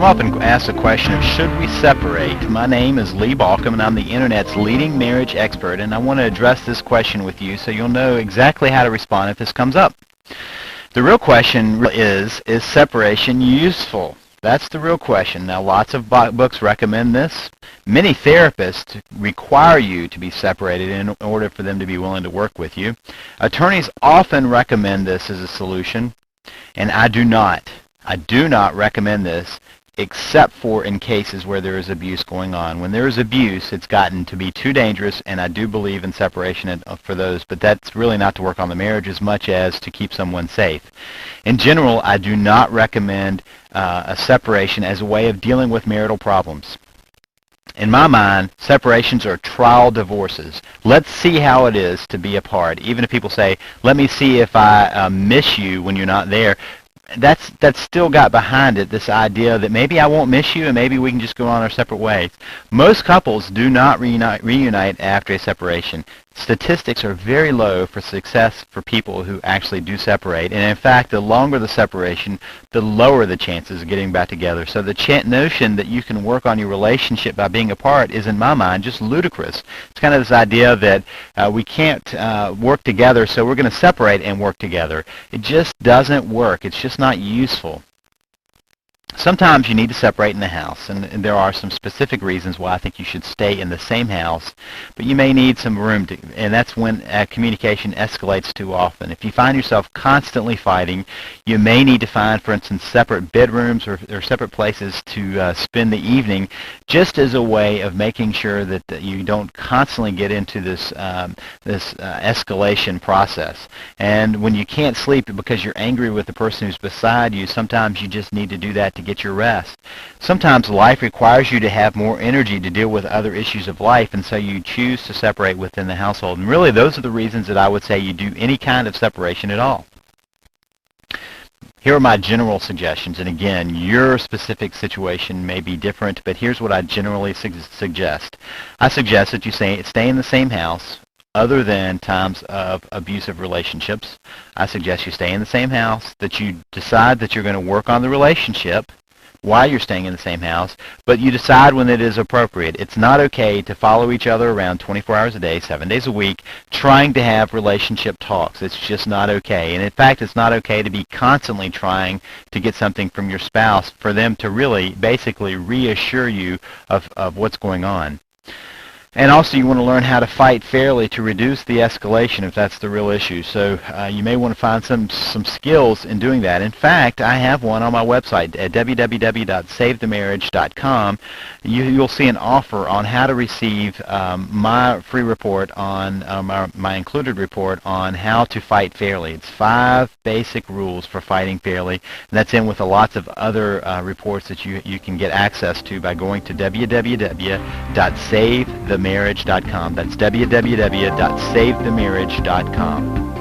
often asked the question of should we separate? My name is Lee Baucom, and I'm the Internet's leading marriage expert, and I want to address this question with you so you'll know exactly how to respond if this comes up. The real question is separation useful? That's the real question. Now, lots of books recommend this. Many therapists require you to be separated in order for them to be willing to work with you. Attorneys often recommend this as a solution, and I do not. I do not recommend this except for in cases where there is abuse going on. When there is abuse, it's gotten to be too dangerous, and I do believe in separation for those, but that's really not to work on the marriage as much as to keep someone safe. In general, I do not recommend a separation as a way of dealing with marital problems. In my mind, separations are trial divorces. Let's see how it is to be apart. Even if people say, let me see if I miss you when you're not there, that's still got behind it this idea that maybe I won't miss you and maybe we can just go on our separate ways. Most couples do not reunite after a separation. Statistics are very low for success for people who actually do separate, and in fact, the longer the separation, the lower the chances of getting back together. So the notion that you can work on your relationship by being apart is, in my mind, just ludicrous. It's kind of this idea that we can't work together, so we're going to separate and work together. It just doesn't work. It's just not useful. Sometimes you need to separate in the house, and there are some specific reasons why I think you should stay in the same house, but you may need some room, and that's when communication escalates too often. If you find yourself constantly fighting, you may need to find, for instance, separate bedrooms or separate places to spend the evening, just as a way of making sure that you don't constantly get into this escalation process. And when you can't sleep because you're angry with the person who's beside you, sometimes you just need to do that to get your rest. Sometimes life requires you to have more energy to deal with other issues of life, and so you choose to separate within the household. And really, those are the reasons that I would say you do any kind of separation at all. Here are my general suggestions, and again, your specific situation may be different, but here's what I generally suggest. I suggest that you stay in the same house other than times of abusive relationships. I suggest you stay in the same house, that you decide that you're going to work on the relationship while you're staying in the same house, but you decide when it is appropriate. It's not okay to follow each other around 24 hours a day, 7 days a week, trying to have relationship talks. It's just not okay. And in fact, it's not okay to be constantly trying to get something from your spouse for them to really basically reassure you of what's going on. And also, you want to learn how to fight fairly to reduce the escalation if that's the real issue. So you may want to find some skills in doing that. In fact, I have one on my website at www.savethemarriage.com. You'll see an offer on how to receive my free report on my included report on how to fight fairly. It's 5 basic rules for fighting fairly, and that's in with lots of other reports that you can get access to by going to www.savethemarriage.com. That's www.savethemarriage.com.